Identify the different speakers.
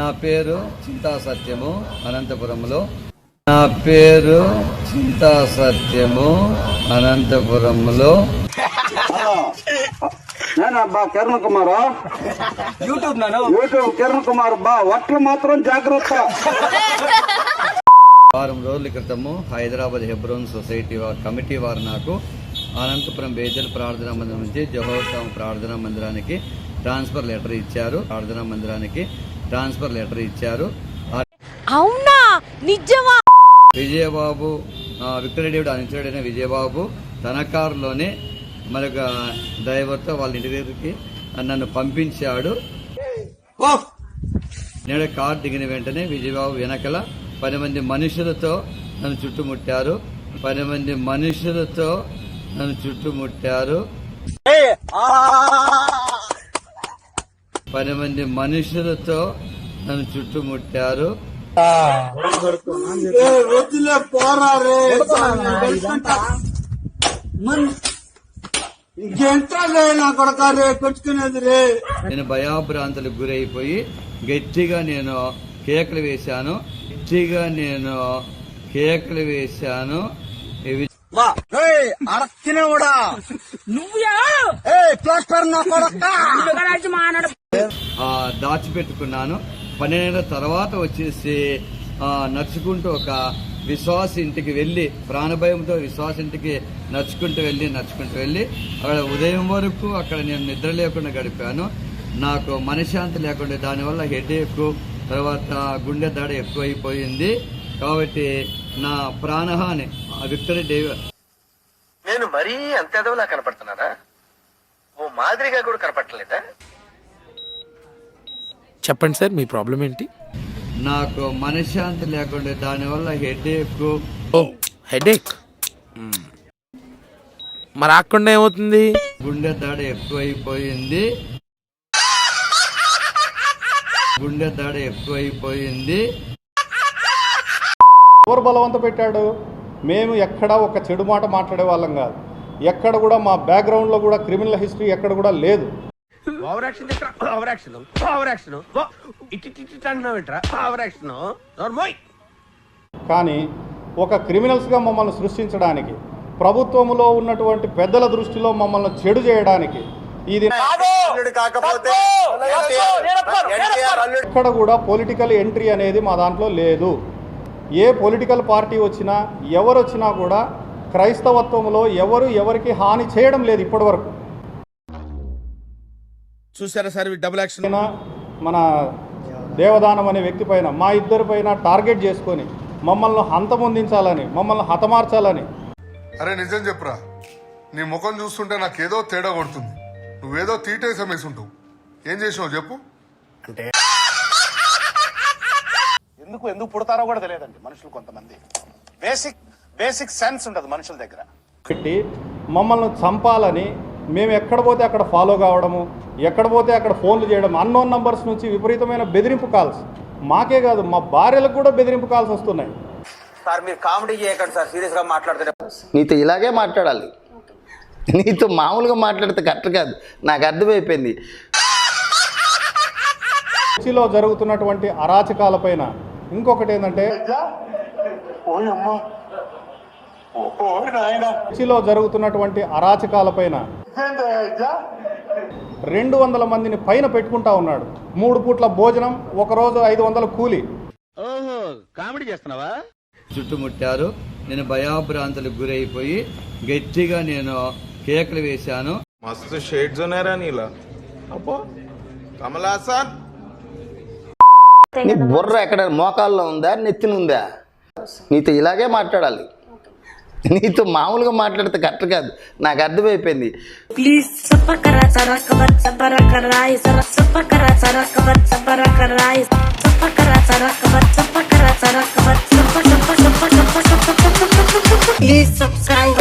Speaker 1: నా పేరు చింతా సత్యము అనంతపురంలో. నా పేరు చింతా సత్యము అనంతపురంలో.
Speaker 2: నేనబ్బా కిరణ్ కుమార్, యూట్యూబ్ కిరణ్ కుమార్ బా ఒట్లు మాత్రం జాగ్రత్త.
Speaker 1: వారం రోజుల క్రితము హైదరాబాద్ హెబ్రోన్ సొసైటీ కమిటీ వారు నాకు అనంతపురం బేజల్ ప్రార్థనా మందిరం నుంచి జహోత్సవం ప్రార్థనా మందిరానికి ట్రాన్స్ఫర్ లెటర్ ఇచ్చారు.
Speaker 3: అవునా, నిజమా?
Speaker 1: విజయబాబు, విక్టరీ డేవిడ్ అనుచరుడైన విజయబాబు తన కారులోనే మరొక డ్రైవర్తో వాళ్ళ ఇంటి దగ్గరికి నన్ను పంపించాడు. నేను కారు దిగిన వెంటనే విజయబాబు వెనకల 10 మంది మనుషులతో నన్ను చుట్టుముట్టారు. 10 మంది మనుషులతో నన్ను చుట్టుముట్టారు. 10 మంది మనుషులతో నన్ను చుట్టుముట్టారు. నేను భయాభ్రాంతులకు గురైపోయి గట్టిగా నేను కేకలు వేశాను. దాచిపెట్టుకున్నాను. 12 నెలల తర్వాత వచ్చేసి నడుచుకుంటూ ఒక విశ్వాస ఇంటికి వెళ్లి, ప్రాణభయంతో విశ్వాస ఇంటికి నడుచుకుంటూ వెళ్ళి అక్కడ ఉదయం వరకు అక్కడ నేను నిద్ర లేకుండా గడిపాను. నాకు మనశ్శాంతి లేకుండా, దానివల్ల హెడేక్, తర్వాత గుండె దడ ఎక్కువైపోయింది. కాబట్టి నా ప్రాణహాని విక్టరీ డేవిడ్.
Speaker 4: నేను మరీ అంత ఎదవలా కనపడుతున్నారా? ఓ మాదిరిగా కూడా కనపడలేదా?
Speaker 5: చెప్పండి సార్, మీ ప్రాబ్లం ఏంటి?
Speaker 1: నాకు మనశ్శాంతి లేకుండా, దానివల్ల
Speaker 5: హెడేక్ మరి రాకుండా ఏమవుతుంది?
Speaker 1: గుండె దడ ఎక్కువైపోయింది.
Speaker 2: ఎవరు బలవంత పెట్టాడు? మేము ఎక్కడ ఒక చెడు మాట మాట్లాడే వాళ్ళం కాదు. ఎక్కడ కూడా మా బ్యాక్గ్రౌండ్ లో కూడా క్రిమినల్ హిస్టరీ ఎక్కడ కూడా లేదు. కానీ ఒక క్రిమినల్స్ గా మమ్మల్ని సృష్టించడానికి, ప్రభుత్వంలో ఉన్నటువంటి పెద్దల దృష్టిలో మమ్మల్ని చెడు చేయడానికి, ఇది ఎక్కడ కూడా పొలిటికల్ ఎంట్రీ అనేది మా దాంట్లో లేదు. ఏ పొలిటికల్ పార్టీ వచ్చినా, ఎవరు వచ్చినా కూడా క్రైస్తవత్వంలో ఎవరికి హాని చేయడం లేదు ఇప్పటి వరకు.
Speaker 5: చూసారా సార్ డబుల్ యాక్షన్?
Speaker 2: మన దేవదానం అనే వ్యక్తి పైన, మా ఇద్దరి పైన టార్గెట్ చేసుకొని మమ్మల్ని హంతమొందించాలని, మమ్మల్ని హతమార్చాలని.
Speaker 6: అరే నిజం చెప్పురా, నీ ముఖం చూస్తుంటే నాకేదో తేడా కొడుతుంది. నువ్వేదో తీటేసం వేసుంటావు. ఏం చేసావు చెప్పు?
Speaker 4: అంటే ఎందుకు పుడతారో కూడా తెలియదండి మనుషులు. కొంతమంది బేసిక్ సెన్స్ ఉండదు మనుషుల దగ్గర.
Speaker 2: పెట్టి మమ్మల్ని చంపాలని మేము ఎక్కడ పోతే అక్కడ ఫాలో కావడము, ఎక్కడ పోతే అక్కడ ఫోన్లు చేయడం, అన్నోన్ నంబర్స్ నుంచి విపరీతమైన బెదిరింపు కాల్స్. మాకే కాదు, మా భార్యలకు కూడా బెదిరింపు కాల్స్ వస్తున్నాయి.
Speaker 4: సార్ మీరు కామెడీ చేయకండి సార్, సీరియస్ గా మాట్లాడుతున్నారు.
Speaker 7: నీతో ఇలాగే మాట్లాడాలి, నీతో మామూలుగా మాట్లాడితే కరెక్ట్ కాదు. నాకు అర్థమైపోయింది.
Speaker 2: చర్చిలో జరుగుతున్నటువంటి అరాచకాలపైన ఇంకొకటి ఏంటంటే, చర్చిలో జరుగుతున్నటువంటి అరాచకాలపైన 200 మందిని పైన పెట్టుకుంటా ఉన్నాడు. 3 పూట్ల భోజనం, ఒకరోజు 500 కూలి.
Speaker 4: కామెడీ చేస్తున్నావా?
Speaker 1: చుట్టుముట్టారు. నేను భయాభ్రాంతులకు గురైపోయి గట్టిగా నేను కేకలు వేశాను.
Speaker 5: మస్తు షేడ్స్ ఉన్నారా నీలా? అబ్బో కమలాసన్.
Speaker 7: నీ బుర్ర ఎక్కడ మోకాల్లో ఉందా, నెత్తినుందా? నీతో ఇలాగే మాట్లాడాలి, నీతో మామూలుగా మాట్లాడితే కరెక్ట్ కాదు. నాకు అర్థమైపోయింది.
Speaker 3: Please subscribe.